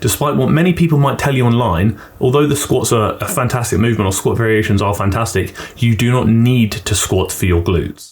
Despite what many people might tell you online, although the squats are a fantastic movement or squat variations are fantastic, you do not need to squat for your glutes.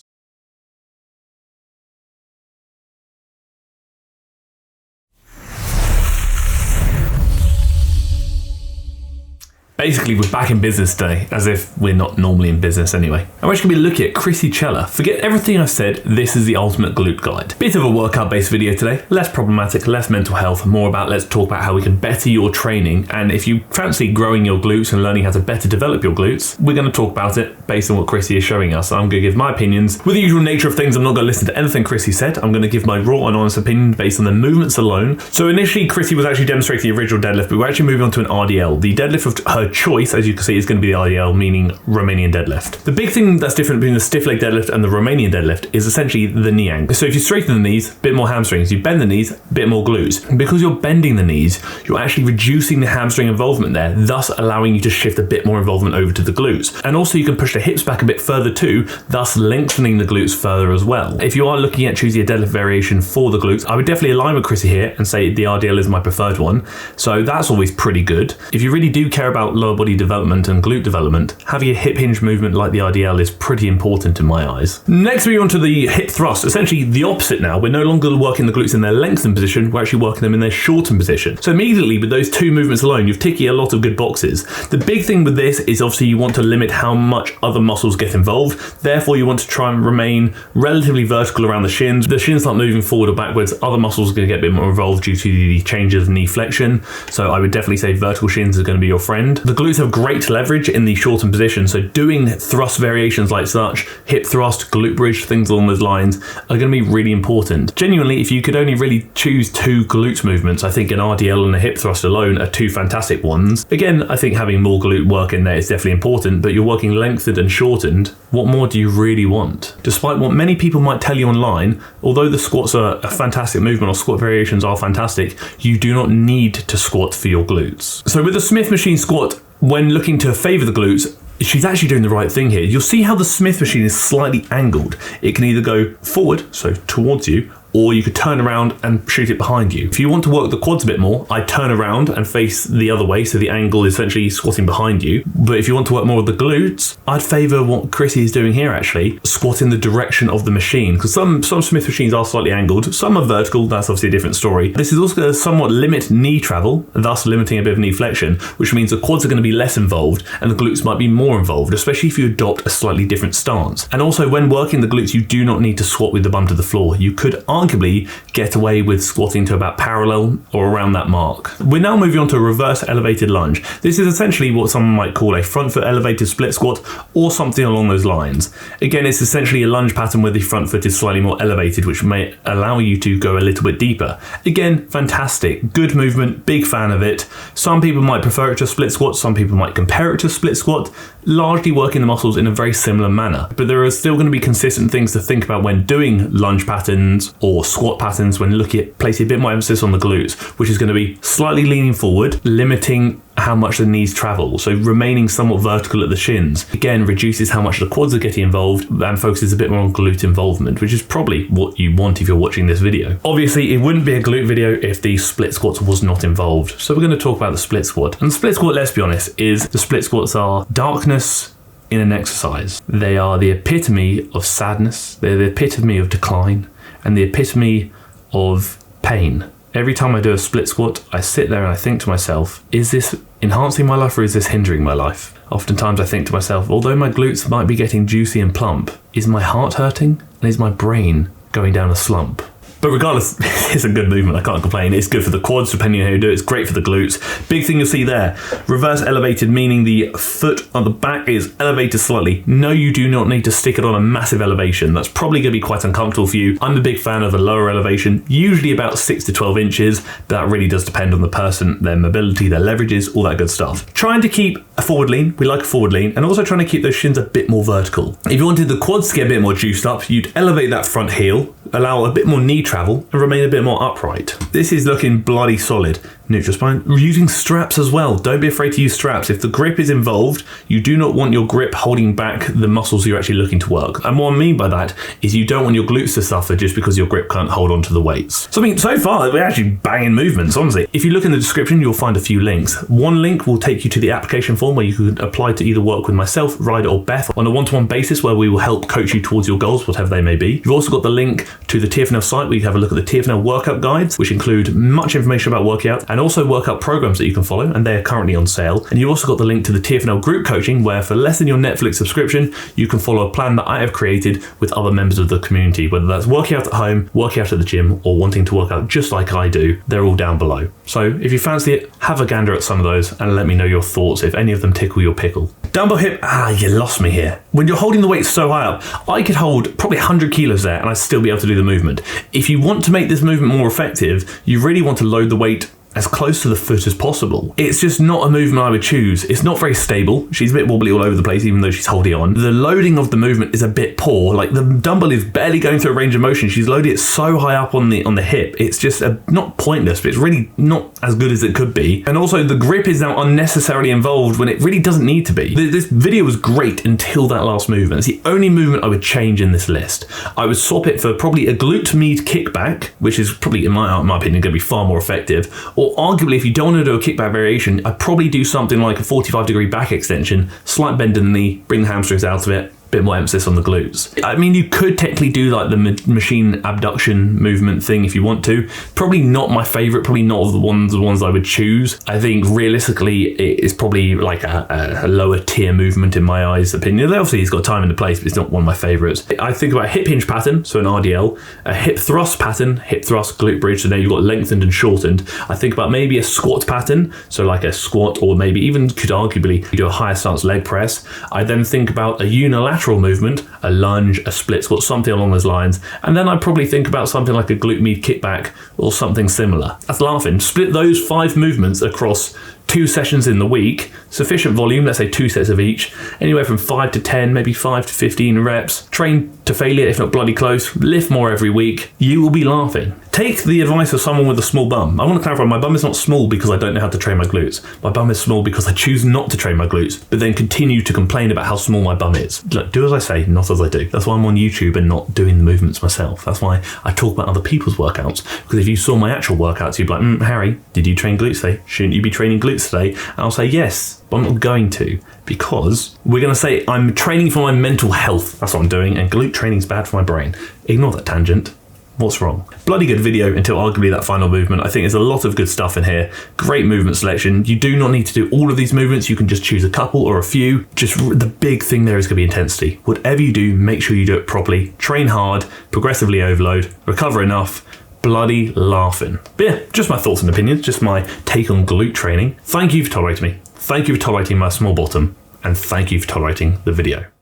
Basically, we're back in business today, as if we're not normally in business anyway. I'm actually going to be looking at Krissy Cela. Forget everything I've said, this is the ultimate glute guide. Bit of a workout based video today, less problematic, less mental health, more about let's talk about how we can better your training, and if you fancy growing your glutes and learning how to better develop your glutes, we're going to talk about it based on what Krissy is showing us. I'm going to give my opinions. With the usual nature of things, I'm not going to listen to anything Krissy said. I'm going to give my raw and honest opinion based on the movements alone. So initially, Krissy was actually demonstrating the original deadlift, but we're actually moving on to an RDL. The deadlift of her choice, as you can see, is going to be the RDL, meaning Romanian deadlift. The big thing that's different between the stiff leg deadlift and the Romanian deadlift is essentially the knee angle. So if you straighten the knees, a bit more hamstrings. You bend the knees, a bit more glutes. And because you're bending the knees, you're actually reducing the hamstring involvement there, thus allowing you to shift a bit more involvement over to the glutes. And also you can push the hips back a bit further too, thus lengthening the glutes further as well. If you are looking at choosing a deadlift variation for the glutes, I would definitely align with Krissy here and say the RDL is my preferred one. So that's always pretty good. If you really do care about lower body development and glute development, having a hip hinge movement like the RDL is pretty important in my eyes. Next, we move on to the hip thrust. Essentially the opposite now. We're no longer working the glutes in their lengthened position, we're actually working them in their shortened position. So immediately with those two movements alone, you've ticked a lot of good boxes. The big thing with this is obviously you want to limit how much other muscles get involved. Therefore, you want to try and remain relatively vertical around the shins. The shins not moving forward or backwards, other muscles are going to get a bit more involved due to the change of knee flexion. So I would definitely say vertical shins is going to be your friend. The glutes have great leverage in the shortened position, so doing thrust variations like such, hip thrust, glute bridge, things along those lines are going to be really important. Genuinely, if you could only really choose two glute movements, I think an RDL and a hip thrust alone are two fantastic ones. Again, I think having more glute work in there is definitely important, but you're working lengthened and shortened. What more do you really want? Despite what many people might tell you online, although the squats are a fantastic movement or squat variations are fantastic, you do not need to squat for your glutes. So with the Smith machine squat, when looking to favour the glutes, she's actually doing the right thing here. You'll see how the Smith machine is slightly angled. It can either go forward, so towards you, or you could turn around and shoot it behind you. If you want to work the quads a bit more, I'd turn around and face the other way, so the angle is essentially squatting behind you. But if you want to work more with the glutes, I'd favour what Krissy is doing here actually, squat in the direction of the machine, because some Smith machines are slightly angled, some are vertical, that's obviously a different story. This is also going to somewhat limit knee travel, thus limiting a bit of knee flexion, which means the quads are going to be less involved and the glutes might be more involved, especially if you adopt a slightly different stance. And also when working the glutes, you do not need to squat with the bum to the floor. You could arguably get away with squatting to about parallel or around that mark. We're now moving on to a reverse elevated lunge. This is essentially what someone might call a front foot elevated split squat or something along those lines. Again, it's essentially a lunge pattern where the front foot is slightly more elevated, which may allow you to go a little bit deeper. Again, fantastic, good movement, big fan of it. Some people might prefer it to a split squat, some people might compare it to a split squat, largely working the muscles in a very similar manner. But there are still going to be consistent things to think about when doing lunge patterns or squat patterns when looking at placing a bit more emphasis on the glutes, which is going to be slightly leaning forward, limiting how much the knees travel, so remaining somewhat vertical at the shins. Again, reduces how much the quads are getting involved and focuses a bit more on glute involvement, which is probably what you want if you're watching this video. Obviously, it wouldn't be a glute video if the split squat was not involved. So we're going to talk about the split squat. And the split squat, let's be honest, is the split squats are darkness in an exercise. They are the epitome of sadness, they're the epitome of decline, and the epitome of pain. Every time I do a split squat, I sit there and I think to myself, is this enhancing my life or is this hindering my life? Oftentimes I think to myself, although my glutes might be getting juicy and plump, is my heart hurting and is my brain going down a slump? But regardless, it's a good movement, I can't complain. It's good for the quads, depending on how you do it. It's great for the glutes. Big thing you'll see there, reverse elevated, meaning the foot on the back is elevated slightly. No, you do not need to stick it on a massive elevation. That's probably going to be quite uncomfortable for you. I'm a big fan of a lower elevation, usually about 6 to 12 inches. But that really does depend on the person, their mobility, their leverages, all that good stuff. Trying to keep a forward lean, we like a forward lean, and also trying to keep those shins a bit more vertical. If you wanted the quads to get a bit more juiced up, you'd elevate that front heel, allow a bit more knee travel and remain a bit more upright. This is looking bloody solid. neutral spine. Using straps as well. Don't be afraid to use straps. If the grip is involved, you do not want your grip holding back the muscles you're actually looking to work. And what I mean by that is you don't want your glutes to suffer just because your grip can't hold on to the weights. So I mean, so far we're actually banging movements, honestly. If you look in the description, you'll find a few links. One link will take you to the application form where you can apply to either work with myself, Ryder or Beth on a one-to-one basis where we will help coach you towards your goals, whatever they may be. You've also got the link to the TFNL site where you can have a look at the TFNL workout guides, which include much information about working out and also workout programs that you can follow, and they're currently on sale. And you've also got the link to the TFNL group coaching where for less than your Netflix subscription, you can follow a plan that I have created with other members of the community, whether that's working out at home, working out at the gym, or wanting to work out just like I do. They're all down below. So if you fancy it, have a gander at some of those and let me know your thoughts if any of them tickle your pickle. Dumbbell hip, you lost me here. When you're holding the weight so high up, I could hold probably 100 kilos there and I'd still be able to do the movement. If you want to make this movement more effective, you really want to load the weight as close to the foot as possible. It's just not a movement I would choose. It's not very stable. She's a bit wobbly all over the place, even though she's holding on. The loading of the movement is a bit poor. Like the dumbbell is barely going through a range of motion. She's loaded it so high up on the hip. It's just not pointless, but it's really not as good as it could be. And also the grip is now unnecessarily involved when it really doesn't need to be. This video was great until that last movement. It's the only movement I would change in this list. I would swap it for probably a glute med kickback, which is probably, in my opinion, going to be far more effective. Or arguably, if you don't want to do a kickback variation, I'd probably do something like a 45-degree back extension, slight bend in the knee, bring the hamstrings out of it, bit more emphasis on the glutes. I mean, you could technically do like the machine abduction movement thing if you want to. Probably not my favorite, probably not the ones I would choose. I think realistically it is probably like a lower tier movement in my eyes opinion. Obviously it's got time and a place, but it's not one of my favorites. I think about a hip hinge pattern, so an RDL, a hip thrust pattern, hip thrust, glute bridge, so now you've got lengthened and shortened. I think about maybe a squat pattern, so like a squat, or maybe even could arguably do a higher stance leg press. I then think about a unilateral movement, a lunge, a split squat, something along those lines. And then I'd probably think about something like a glute med kickback or something similar. That's laughing. Split those 5 movements across 2 sessions in the week, sufficient volume, let's say 2 sets of each, anywhere from 5 to 10, maybe 5 to 15 reps. Train to failure, if not bloody close. Lift more every week. You will be laughing. Take the advice of someone with a small bum. I want to clarify, my bum is not small because I don't know how to train my glutes. My bum is small because I choose not to train my glutes, but then continue to complain about how small my bum is. Look, do as I say, not as I do. That's why I'm on YouTube and not doing the movements myself. That's why I talk about other people's workouts. Because if you saw my actual workouts, you'd be like, Harry, did you train glutes today? Shouldn't you be training glutes today? And I'll say, yes, but I'm not going to, because we're going to say I'm training for my mental health. That's what I'm doing, and glute training's bad for my brain. Ignore that tangent. What's wrong? Bloody good video until arguably that final movement. I think there's a lot of good stuff in here. Great movement selection. You do not need to do all of these movements. You can just choose a couple or a few. Just the big thing there is going to be intensity. Whatever you do, make sure you do it properly. Train hard, progressively overload, recover enough. Bloody laughing. But yeah, just my thoughts and opinions, just my take on glute training. Thank you for tolerating me. Thank you for tolerating my small bottom. And thank you for tolerating the video.